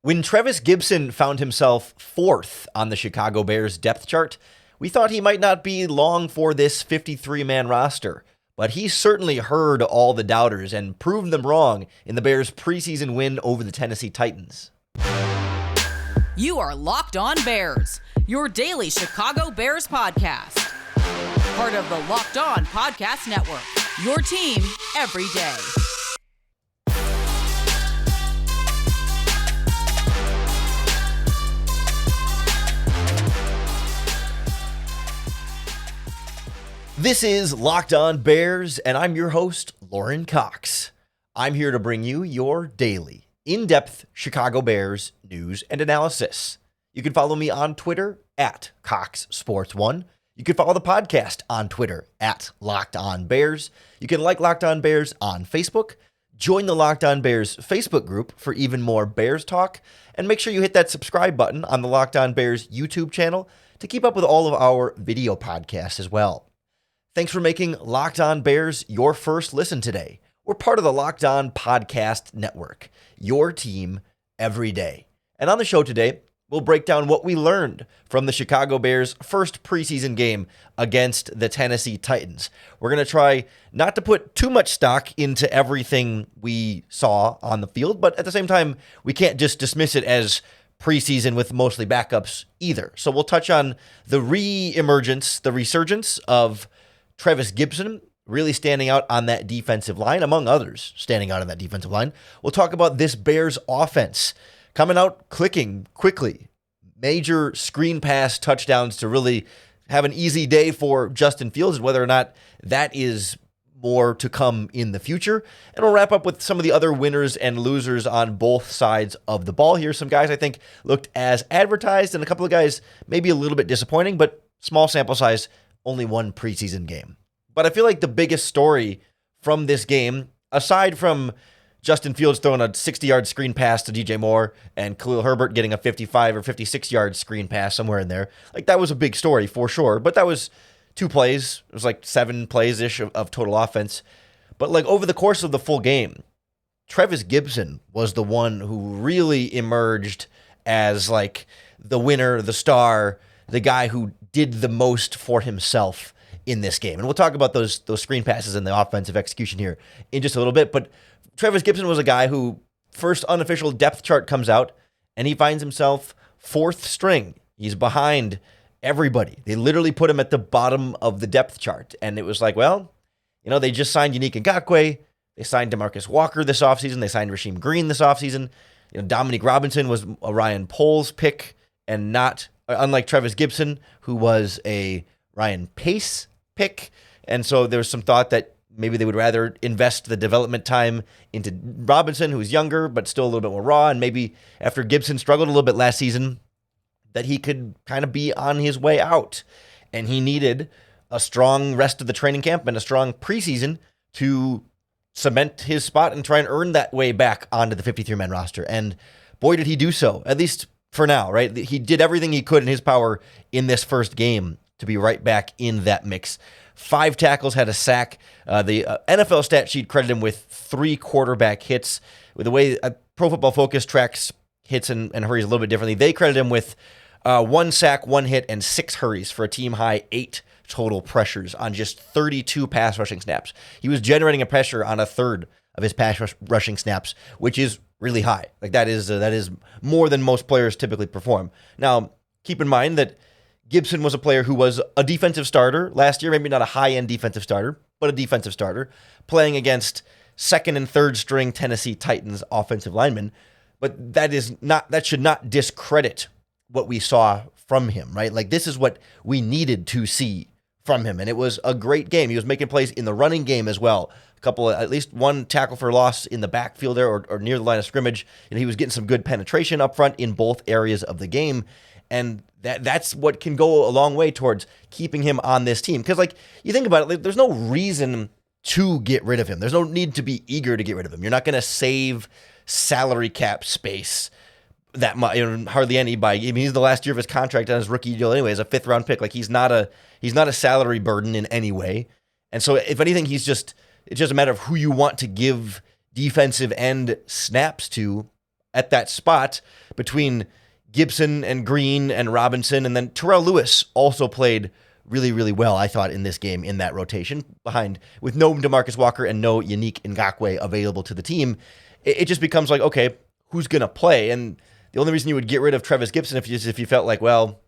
When Trevis Gipson found himself fourth on the Chicago Bears depth chart, we thought he might not be long for this 53-man roster. But he certainly heard all the doubters and proved them wrong in the Bears' preseason win over the Tennessee Titans. You are Locked On Bears, your daily Chicago Bears podcast. Part of the Locked On Podcast Network, your team every day. This is Locked On Bears, and I'm your host, Lauren Cox. I'm here to bring you your daily, in-depth Chicago Bears news and analysis. You can follow me on Twitter at CoxSports1. You can follow the podcast on Twitter at Locked On Bears. You can like Locked On Bears on Facebook. Join the Locked On Bears Facebook group for even more Bears talk. And make sure you hit that subscribe button on the Locked On Bears YouTube channel to keep up with all of our video podcasts as well. Thanks for making Locked On Bears your first listen today. We're part of the Locked On Podcast Network, your team every day. And on the show today, we'll break down what we learned from the Chicago Bears' first preseason game against the Tennessee Titans. We're going to try not to put too much stock into everything we saw on the field, but at the same time, we can't just dismiss it as preseason with mostly backups either. So we'll touch on the re-emergence, the resurgence of Trevis Gipson really standing out on that defensive line, among others standing out on that defensive line. We'll talk about this Bears offense coming out clicking quickly. Major screen pass touchdowns to really have an easy day for Justin Fields, and whether or not that is more to come in the future. And we'll wrap up with some of the other winners and losers on both sides of the ball here. Some guys I think looked as advertised, and a couple of guys maybe a little bit disappointing, but small sample size, only one preseason game. But I feel like the biggest story from this game, aside from Justin Fields throwing a 60-yard screen pass to DJ Moore and Khalil Herbert getting a 55 or 56-yard screen pass somewhere in there, like that was a big story for sure. But that was 2 plays. It was like 7 plays-ish of total offense. But like over the course of the full game, Trevis Gipson was the one who really emerged as like the winner, the star, the guy who did the most for himself in this game. And we'll talk about those screen passes and the offensive execution here in just a little bit. But Trevis Gipson was a guy who first unofficial depth chart comes out and he finds himself 4th string. He's behind everybody. They literally put him at the bottom of the depth chart. And it was like, well, you know, they just signed Yannick Ngakoue. They signed DeMarcus Walker this offseason. They signed Rasheem Green this offseason. You know, Dominique Robinson was a Ryan Poles pick and not, unlike Trevis Gipson, who was a Ryan Pace pick. And so there was some thought that maybe they would rather invest the development time into Robinson, who's younger, but still a little bit more raw. And maybe after Gibson struggled a little bit last season, that he could kind of be on his way out. And he needed a strong rest of the training camp and a strong preseason to cement his spot and try and earn that way back onto the 53-man roster. And boy, did he do so, at least for now, right? He did everything he could in his power in this first game to be right back in that mix. 5 tackles, had a sack. The NFL stat sheet credited him with 3 quarterback hits. With the way Pro Football Focus tracks hits and hurries a little bit differently, they credit him with 1 sack, 1 hit, and 6 hurries for a team-high 8 total pressures on just 32 pass rushing snaps. He was generating a pressure on a third of his pass rushing snaps, which is really high. Like that is more than most players typically perform. Now, keep in mind that Gibson was a player who was a defensive starter last year, maybe not a high-end defensive starter, but a defensive starter, playing against 2nd and 3rd string Tennessee Titans offensive linemen. But that should not discredit what we saw from him, right? Like this is what we needed to see from him, and it was a great game. He was making plays in the running game as well. At least 1 tackle for loss in the backfield there or near the line of scrimmage, and he was getting some good penetration up front in both areas of the game. And that's what can go a long way towards keeping him on this team. Because, like, you think about it, like, there's no reason to get rid of him. There's no need to be eager to get rid of him. You're not going to save salary cap space that much, hardly any. He's the last year of his contract on his rookie deal anyway, as a 5th-round pick. Like, he's not a salary burden in any way. And so, if anything, it's just a matter of who you want to give defensive end snaps to at that spot between Gibson and Green and Robinson, and then Terrell Lewis also played really, really well, I thought, in this game in that rotation with no DeMarcus Walker and no Yannick Ngakoue available to the team. It just becomes like, okay, who's going to play? And the only reason you would get rid of Trevis Gipson if you felt like, well,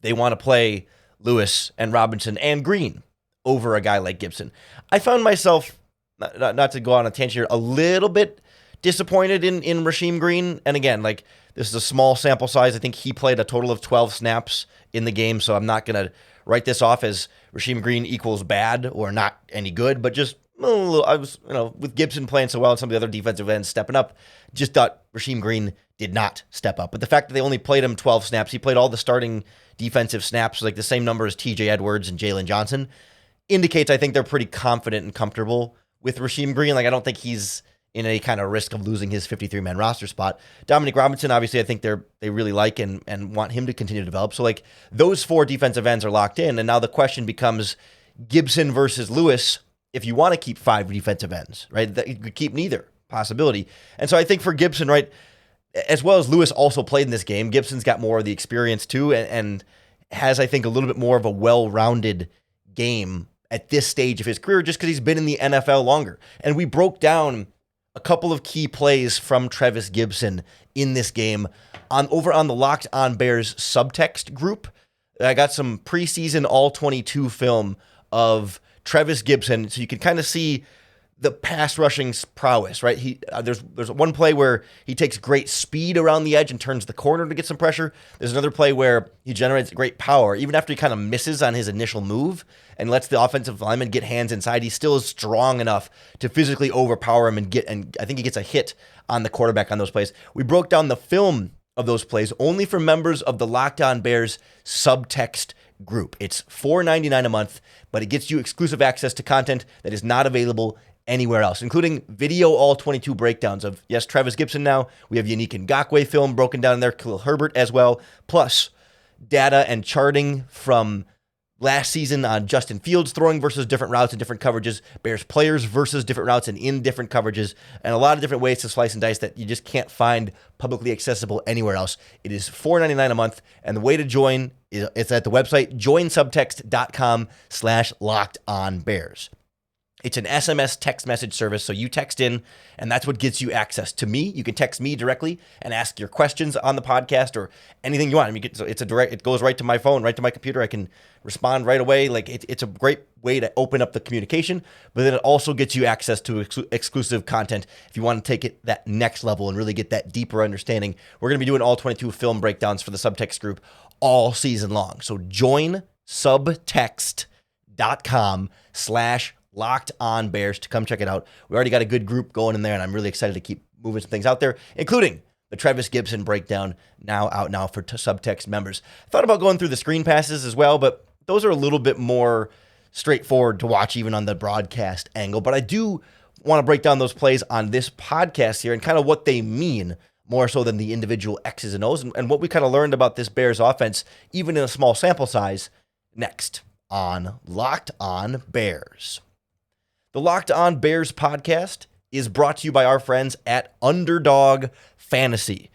they want to play Lewis and Robinson and Green over a guy like Gibson. I found myself, not to go on a tangent here, a little bit disappointed in Rasheem Green. And again, like, this is a small sample size. I think he played a total of 12 snaps in the game, so I'm not going to write this off as Rasheem Green equals bad or not any good, but just I was, with Gibson playing so well and some of the other defensive ends stepping up, just thought Rasheem Green did not step up. But the fact that they only played him 12 snaps, he played all the starting defensive snaps, like the same number as TJ Edwards and Jalen Johnson, indicates I think they're pretty confident and comfortable with Rasheem Green. Like, I don't think he's in any kind of risk of losing his 53-man roster spot. Dominic Robinson, obviously, I think they really like and want him to continue to develop. So, like, those four defensive ends are locked in, and now the question becomes Gibson versus Lewis. If you want to keep five defensive ends, right, that you could keep neither possibility. And so I think for Gibson, right, as well as Lewis also played in this game, Gibson's got more of the experience too, and has, I think, a little bit more of a well-rounded game at this stage of his career just because he's been in the NFL longer. And we broke down a couple of key plays from Trevis Gipson in this game over on the Locked On Bears Subtext group. I got some preseason all-22 film of Trevis Gipson, so you can kind of see the pass rushing prowess, right? There's one play where he takes great speed around the edge and turns the corner to get some pressure. There's another play where he generates great power. Even after he kind of misses on his initial move and lets the offensive lineman get hands inside, he still is strong enough to physically overpower him and I think he gets a hit on the quarterback on those plays. We broke down the film of those plays only for members of the Locked On Bears Subtext group. It's $4.99 a month, but it gets you exclusive access to content that is not available anywhere else, including video all 22 breakdowns of, yes, Trevis Gipson now. We have Yannick Ngakoue film broken down in there, Khalil Herbert as well, plus data and charting from last season on Justin Fields throwing versus different routes and different coverages, Bears players versus different routes and in different coverages, and a lot of different ways to slice and dice that you just can't find publicly accessible anywhere else. It is $4.99 a month, and the way to join is at the website joinsubtext.com/lockedonbears. It's an SMS text message service, so you text in, and that's what gets you access to me. You can text me directly and ask your questions on the podcast or anything you want. I mean, it goes right to my phone, right to my computer. I can respond right away. Like, it's a great way to open up the communication, but then it also gets you access to exclusive content if you want to take it that next level and really get that deeper understanding. We're going to be doing all 22 film breakdowns for the Subtext group all season long. So join subtext.com/LockedOnBears to come check it out. We already got a good group going in there, and I'm really excited to keep moving some things out there, including the Trevis Gipson breakdown out now for Subtext members. I thought about going through the screen passes as well, but those are a little bit more straightforward to watch even on the broadcast angle. But I do want to break down those plays on this podcast here and kind of what they mean more so than the individual X's and O's and what we kind of learned about this Bears offense, even in a small sample size, next on Locked On Bears. The Locked On Bears podcast is brought to you by our friends at Underdog Fantasy.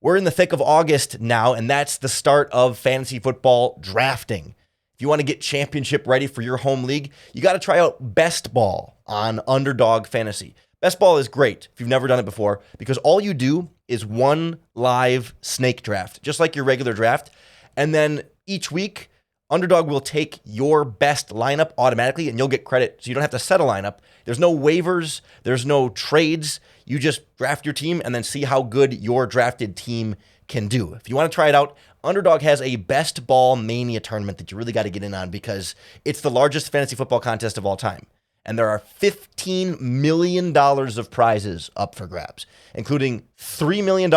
We're in the thick of August now, and that's the start of fantasy football drafting. If you want to get championship ready for your home league, you got to try out Best Ball on Underdog Fantasy. Best Ball is great if you've never done it before because all you do is one live snake draft, just like your regular draft. And then each week, Underdog will take your best lineup automatically and you'll get credit. So you don't have to set a lineup. There's no waivers. There's no trades. You just draft your team and then see how good your drafted team can do. If you want to try it out, Underdog has a Best Ball Mania tournament that you really got to get in on because it's the largest fantasy football contest of all time. And there are $15 million of prizes up for grabs, including $3 million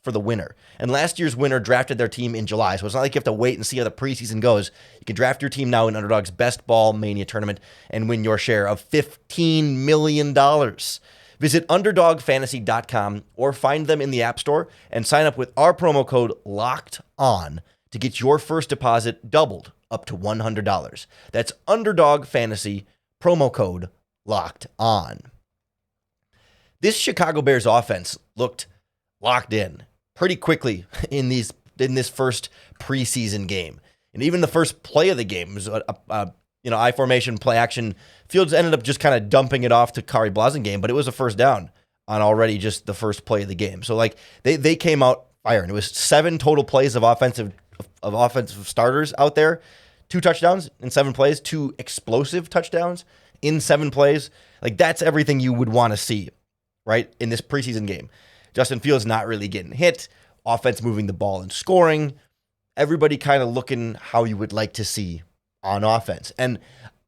for the winner. And last year's winner drafted their team in July, so it's not like you have to wait and see how the preseason goes. You can draft your team now in Underdog's Best Ball Mania tournament and win your share of $15 million. Visit UnderdogFantasy.com or find them in the App Store and sign up with our promo code LOCKEDON to get your first deposit doubled up to $100. That's Underdog Fantasy, promo code LOCKEDON. This Chicago Bears offense looked locked in pretty quickly in this first preseason game. And even the first play of the game was I formation, play action. Fields ended up just kind of dumping it off to Kari Blasingame, but it was a first down on already just the first play of the game. So like they came out firing. It was 7 total plays of offensive starters out there, 2 touchdowns in 7 plays, 2 explosive touchdowns in 7 plays. Like that's everything you would want to see, right? In this preseason game. Justin Fields not really getting hit, offense moving the ball and scoring, everybody kind of looking how you would like to see on offense. And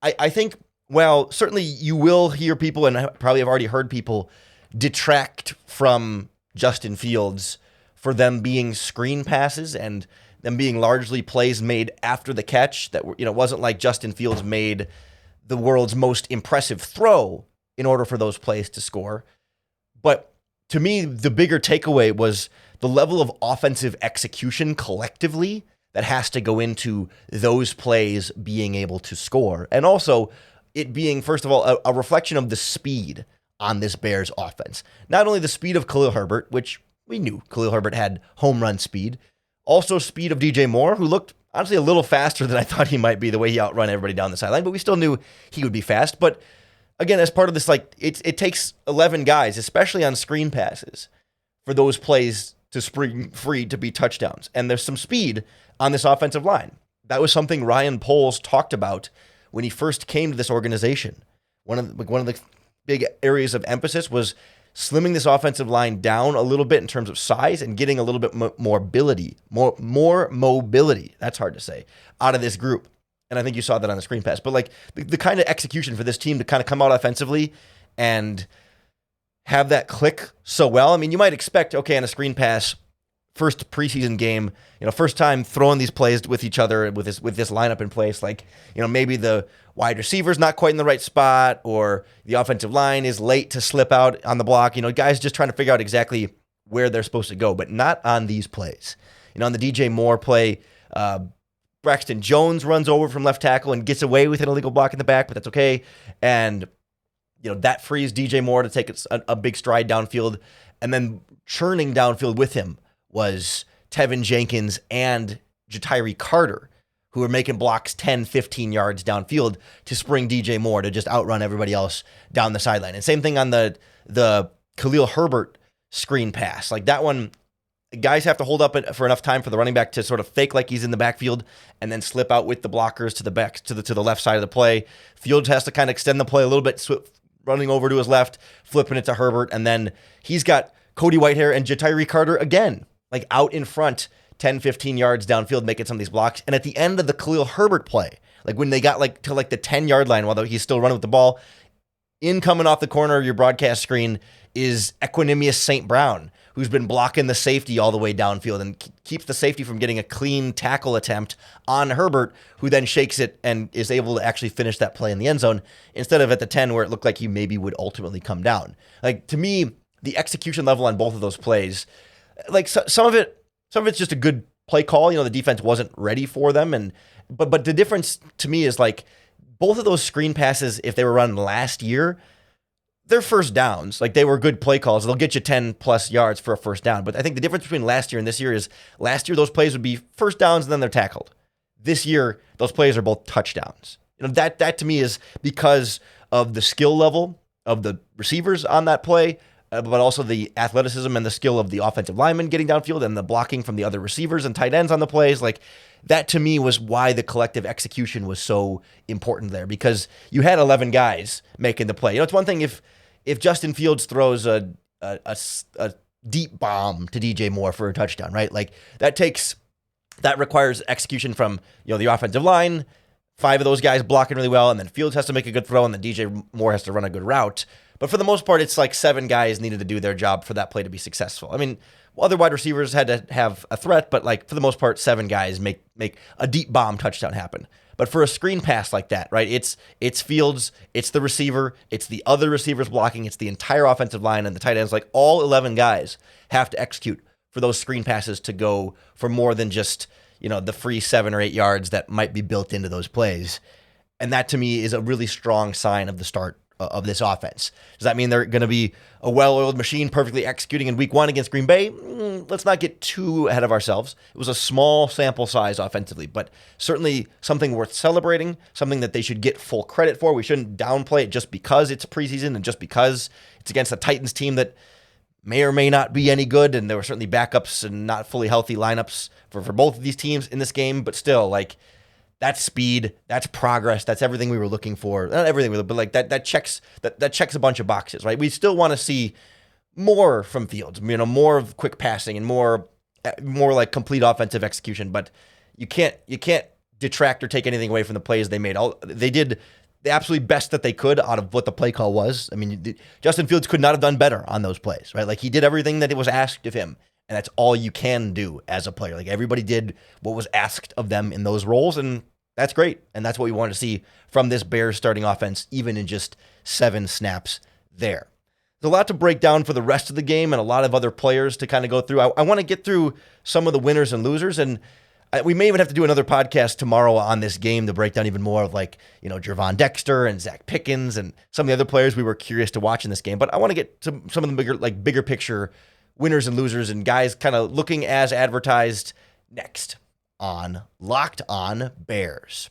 I think, well, certainly you will hear people, and I probably have already heard people detract from Justin Fields for them being screen passes and them being largely plays made after the catch that wasn't like Justin Fields made the world's most impressive throw in order for those plays to score. But to me, the bigger takeaway was the level of offensive execution collectively that has to go into those plays being able to score. And also it being, first of all, a reflection of the speed on this Bears offense. Not only the speed of Khalil Herbert, which we knew Khalil Herbert had home run speed, also speed of DJ Moore, who looked honestly a little faster than I thought he might be the way he outrun everybody down the sideline, but we still knew he would be fast. But again, as part of this, like it takes 11 guys, especially on screen passes, for those plays to spring free to be touchdowns. And there's some speed on this offensive line. That was something Ryan Poles talked about when he first came to this organization. One of the big areas of emphasis was slimming this offensive line down a little bit in terms of size and getting a little bit more mobility, that's hard to say, out of this group. And I think you saw that on the screen pass. But like the kind of execution for this team to kind of come out offensively and have that click so well. I mean, you might expect, okay, on a screen pass, first preseason game, first time throwing these plays with each other with this lineup in place, like, maybe the wide receiver's not quite in the right spot, or the offensive line is late to slip out on the block. Guys just trying to figure out exactly where they're supposed to go, but not on these plays. On the DJ Moore play, Braxton Jones runs over from left tackle and gets away with an illegal block in the back, but that's okay. And that frees DJ Moore to take a big stride downfield, and then churning downfield with him was Tevin Jenkins and Jatiri Carter, who were making blocks 10, 15 yards downfield to spring DJ Moore to just outrun everybody else down the sideline. And same thing on the Khalil Herbert screen pass. Like that one, guys have to hold up for enough time for the running back to sort of fake like he's in the backfield and then slip out with the blockers to the back to the left side of the play. Fields has to kind of extend the play a little bit, running over to his left, flipping it to Herbert, and then he's got Cody Whitehair and Jatiri Carter again, like out in front, 10, 15 yards downfield, making some of these blocks. And at the end of the Khalil Herbert play, like when they got to the 10-yard line while he's still running with the ball, coming off the corner of your broadcast screen is Equanimous St. Brown, who's been blocking the safety all the way downfield and keeps the safety from getting a clean tackle attempt on Herbert, who then shakes it and is able to actually finish that play in the end zone instead of at the 10 where it looked like he maybe would ultimately come down. Like, to me, the execution level on both of those plays, like some of it's just a good play call. The defense wasn't ready for them. But the difference to me is like both of those screen passes, if they were run last year, they're first downs. Like they were good play calls. They'll get you 10 plus yards for a first down. But I think the difference between last year and this year is last year those plays would be first downs and then they're tackled. This year, those plays are both touchdowns. That to me is because of the skill level of the receivers on that play, but also the athleticism and the skill of the offensive linemen getting downfield and the blocking from the other receivers and tight ends on the plays. Like that to me was why the collective execution was so important there, because you had 11 guys making the play. It's one thing if Justin Fields throws a deep bomb to DJ Moore for a touchdown, right? Like that requires execution from, the offensive line, 5 of those guys blocking really well, and then Fields has to make a good throw, and then DJ Moore has to run a good route. But for the most part, it's like 7 guys needed to do their job for that play to be successful. I mean, other wide receivers had to have a threat, but like for the most part, 7 guys make a deep bomb touchdown happen. But for a screen pass like that, right, it's Fields, it's the receiver, it's the other receivers blocking, it's the entire offensive line and the tight ends. Like all 11 guys have to execute for those screen passes to go for more than just, the free 7 or 8 yards that might be built into those plays. And that to me is a really strong sign of the start of this offense. Does that mean they're going to be a well-oiled machine perfectly executing in week 1 against Green Bay? Let's not get too ahead of ourselves. It was a small sample size offensively, but certainly something worth celebrating, something that they should get full credit for. We shouldn't downplay it just because it's preseason and just because it's against a Titans team that may or may not be any good, and there were certainly backups and not fully healthy lineups for both of these teams in this game, but still, like, that's speed, that's progress, that's everything we were looking for. Not everything, but like that checks a bunch of boxes, right? We still want to see more from Fields, more of quick passing and more like complete offensive execution. But you can't detract or take anything away from the plays they made. They did the absolute best that they could out of what the play call was. I mean, Justin Fields could not have done better on those plays, right? Like, he did everything that it was asked of him. And that's all you can do as a player. Like, everybody did what was asked of them in those roles, and that's great. And that's what we want to see from this Bears starting offense, even in just 7 snaps there. There's a lot to break down for the rest of the game and a lot of other players to kind of go through. I want to get through some of the winners and losers, and we may even have to do another podcast tomorrow on this game to break down even more of, like, Gervon Dexter and Zach Pickens and some of the other players we were curious to watch in this game. But I want to get to some of the bigger picture winners and losers and guys kind of looking as advertised next on Locked On Bears.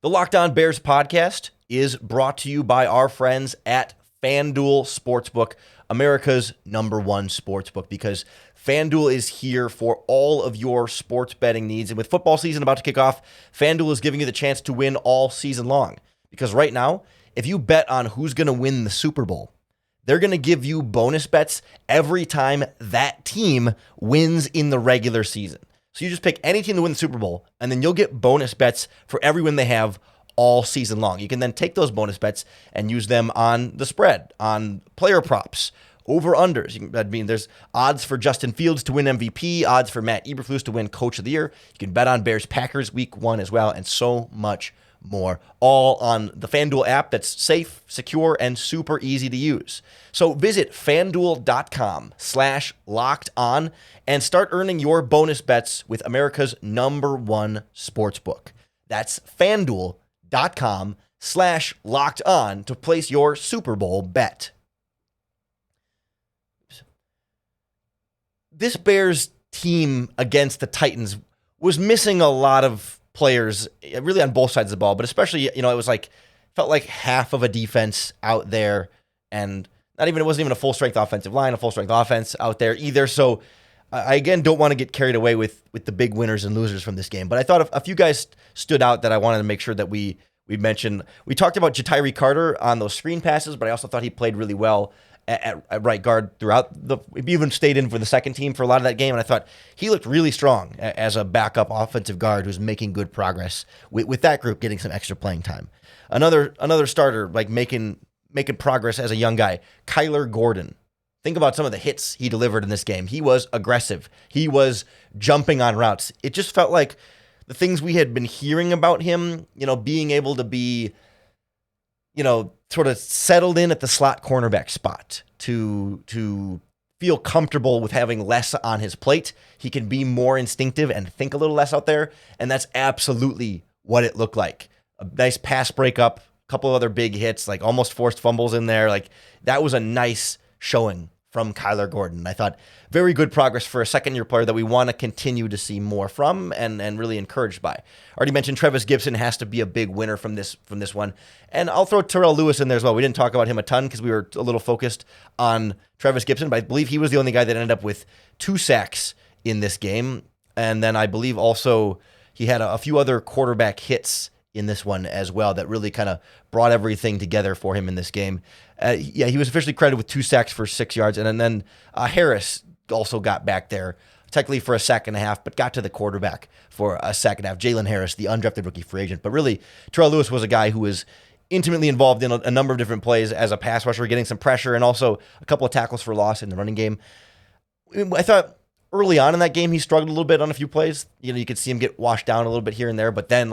The Locked On Bears podcast is brought to you by our friends at FanDuel Sportsbook, America's #1 sportsbook, because FanDuel is here for all of your sports betting needs. And with football season about to kick off, FanDuel is giving you the chance to win all season long. Because right now, if you bet on who's going to win the Super Bowl, they're going to give you bonus bets every time that team wins in the regular season. So you just pick any team to win the Super Bowl, and then you'll get bonus bets for every win they have all season long. You can then take those bonus bets and use them on the spread, on player props, over-unders. There's odds for Justin Fields to win MVP, odds for Matt Eberflus to win Coach of the Year. You can bet on Bears-Packers week 1 as well, and so much more, all on the FanDuel app that's safe, secure, and super easy to use. So visit FanDuel.com/lockedon and start earning your bonus bets with America's #1 sportsbook. That's FanDuel.com/lockedon to place your Super Bowl bet. This Bears team against the Titans was missing a lot of players, really on both sides of the ball, but especially, it was felt like half of a defense out there, and it wasn't even a full strength offensive line, a full strength offense out there either. So I again don't want to get carried away with the big winners and losers from this game, but I thought a few guys stood out that I wanted to make sure that we mentioned. We talked about Ja'Tyre Carter on those screen passes, but I also thought he played really well at right guard throughout he even stayed in for the second team for a lot of that game, and I thought he looked really strong as a backup offensive guard who's making good progress with that group getting some extra playing time. Another starter making progress as a young guy, Kyler Gordon. Think about some of the hits he delivered in this game. He was aggressive. He was jumping on routes. It just felt like the things we had been hearing about him, being able to be, sort of settled in at the slot cornerback spot to feel comfortable with having less on his plate. He can be more instinctive and think a little less out there, and that's absolutely what it looked like. A nice pass breakup, a couple of other big hits, almost forced fumbles in there. That was a nice showing from Kyler Gordon. I thought very good progress for a second-year player that we want to continue to see more from and really encouraged by. Already mentioned Trevis Gipson has to be a big winner from this one. And I'll throw Terrell Lewis in there as well. We didn't talk about him a ton because we were a little focused on Trevis Gipson, but I believe he was the only guy that ended up with 2 sacks in this game. And then I believe also he had a few other quarterback hits in this one as well that really kind of brought everything together for him in this game. He was officially credited with 2 sacks for 6 yards, and then Harris also got back there, technically for a sack and a half, but got to the quarterback for a sack and a half. Jalen Harris, the undrafted rookie free agent. But really, Terrell Lewis was a guy who was intimately involved in a number of different plays as a pass rusher, getting some pressure, and also a couple of tackles for loss in the running game. I thought early on in that game, he struggled a little bit on a few plays. You could see him get washed down a little bit here and there, but then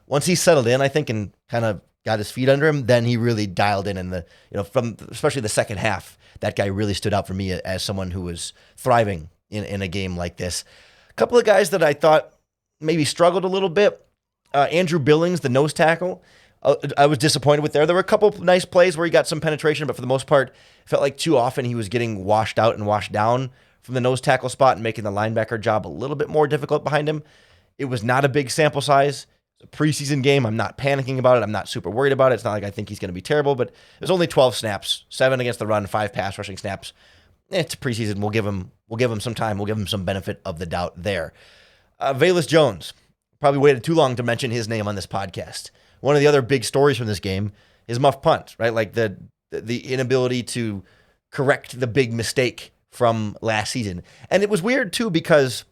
once he settled in, I think, and kind of got his feet under him, then he really dialed in. And from especially the second half, that guy really stood out for me as someone who was thriving in a game like this. A couple of guys that I thought maybe struggled a little bit. Andrew Billings, the nose tackle, I was disappointed with there. There were a couple nice plays where he got some penetration, but for the most part, it felt like too often he was getting washed out and washed down from the nose tackle spot and making the linebacker job a little bit more difficult behind him. It was not a big sample size. It's a preseason game. I'm not panicking about it. I'm not super worried about it. It's not like I think he's going to be terrible, but there's only 12 snaps, 7 against the run, 5 pass rushing snaps. It's preseason. We'll give him some time. We'll give him some benefit of the doubt there. Velus Jones, probably waited too long to mention his name on this podcast. One of the other big stories from this game is muff punt, right? Like the inability to correct the big mistake from last season. And it was weird too because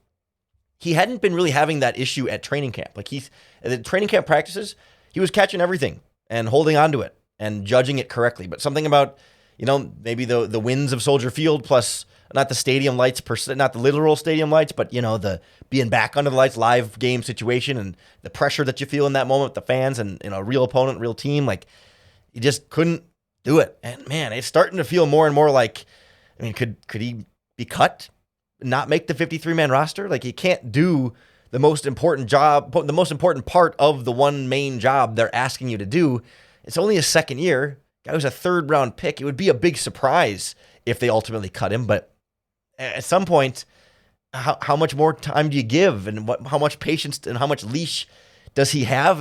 he hadn't been really having that issue at training camp. Like the training camp practices, he was catching everything and holding onto it and judging it correctly. But something about, maybe the winds of Soldier Field plus not the stadium lights, not the literal stadium lights, but, the being back under the lights, live game situation and the pressure that you feel in that moment with the fans and, a real opponent, real team, like he just couldn't do it. And man, it's starting to feel more and more like, could he be cut, not make the 53-man roster? Like he can't do the most important job, the most important part of the one main job they're asking you to do. It's only his second year. Guy was a 3rd-round pick. It would be a big surprise if they ultimately cut him, but at some point, how much more time do you give, and how much patience and how much leash does he have?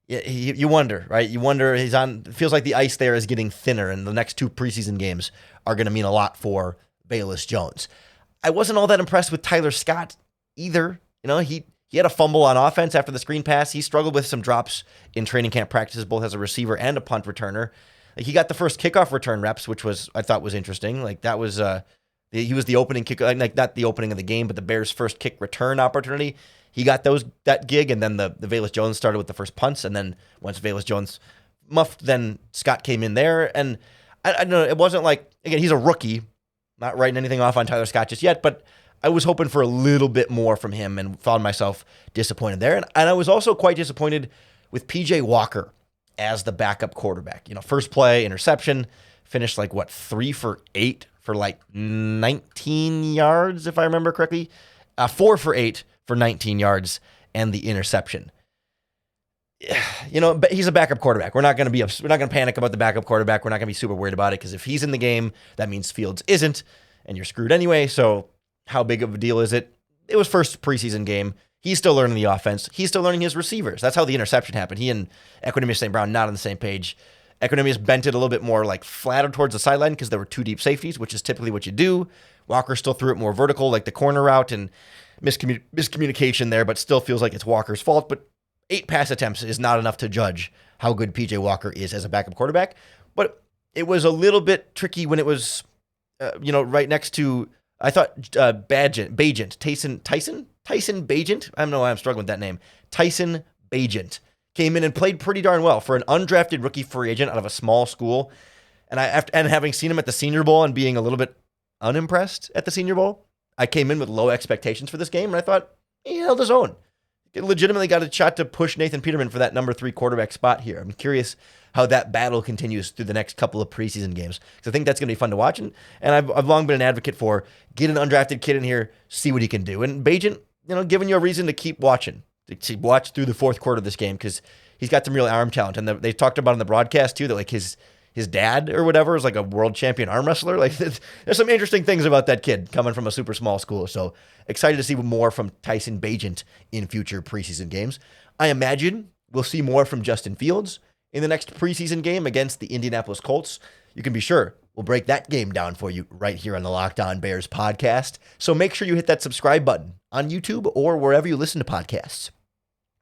You wonder, right? You wonder. It feels like the ice there is getting thinner, and the next 2 preseason games are going to mean a lot for Velus Jones. I wasn't all that impressed with Tyler Scott either. He had a fumble on offense after the screen pass. He struggled with some drops in training camp practices, both as a receiver and a punt returner. Like he got the first kickoff return reps, which I thought was interesting. Like that was he was the opening kick, like not the opening of the game, but the Bears' first kick return opportunity. He got that gig, and then the Velus Jones started with the first punts, and then once Velus Jones muffed, then Scott came in there. And I don't know, it wasn't like, again, he's a rookie, not writing anything off on Tyler Scott just yet, but I was hoping for a little bit more from him and found myself disappointed there. And I was also quite disappointed with PJ Walker as the backup quarterback. First play, interception, finished 3 for 8 for 19 yards, if I remember correctly. 4 for 8 for 19 yards and the interception. But he's a backup quarterback. We're not going to panic about the backup quarterback. We're not going to be super worried about it because if he's in the game, that means Fields isn't, and you're screwed anyway. So how big of a deal is it? It was first preseason game. He's still learning the offense. He's still learning his receivers. That's how the interception happened. He and Equanimeous St. Brown not on the same page. Equanimeous bent it a little bit more flatter towards the sideline because there were 2 deep safeties, which is typically what you do. Walker still threw it more vertical, like the corner route, and miscommunication there, but still feels like it's Walker's fault. But 8 pass attempts is not enough to judge how good PJ Walker is as a backup quarterback. But it was a little bit tricky when it was, right next to, I thought, Bagent, Tyson Bagent. I don't know why I'm struggling with that name. Tyson Bagent came in and played pretty darn well for an undrafted rookie free agent out of a small school. And having seen him at the Senior Bowl and being a little bit unimpressed at the Senior Bowl, I came in with low expectations for this game, and I thought he held his own. He legitimately got a shot to push Nathan Peterman for that number 3 quarterback spot here. I'm curious how that battle continues through the next couple of preseason games, because I think that's going to be fun to watch. And I've long been an advocate for get an undrafted kid in here, see what he can do. And Bagent, giving you a reason to keep watching, to watch through the 4th quarter of this game, because he's got some real arm talent. And they talked about in the broadcast too that his dad or whatever is a world champion arm wrestler. There's some interesting things about that kid coming from a super small school. So excited to see more from Tyson Bagent in future preseason games. I imagine we'll see more from Justin Fields in the next preseason game against the Indianapolis Colts. You can be sure we'll break that game down for you right here on the Locked On Bears podcast. So make sure you hit that subscribe button on YouTube or wherever you listen to podcasts.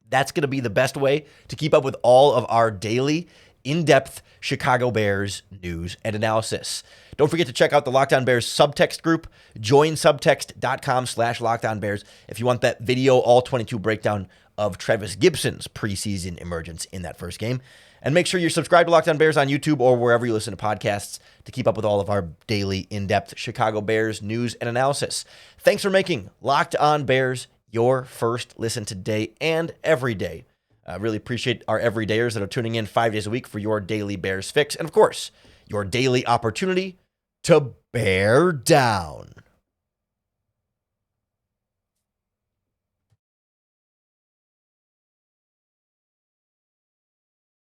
That's going to be the best way to keep up with all of our daily, in-depth Chicago Bears news and analysis. Don't forget to check out the Locked On Bears Subtext group. Join subtext.com/LockedOnBears if you want that video all 22 breakdown of Trevis Gipson's preseason emergence in that first game. And make sure you're subscribed to Locked On Bears on YouTube or wherever you listen to podcasts to keep up with all of our daily in-depth Chicago Bears news and analysis. Thanks for making Locked On Bears your first listen today and every day. I really appreciate our everydayers that are tuning in 5 days a week for your daily Bears fix. And of course, your daily opportunity to bear down.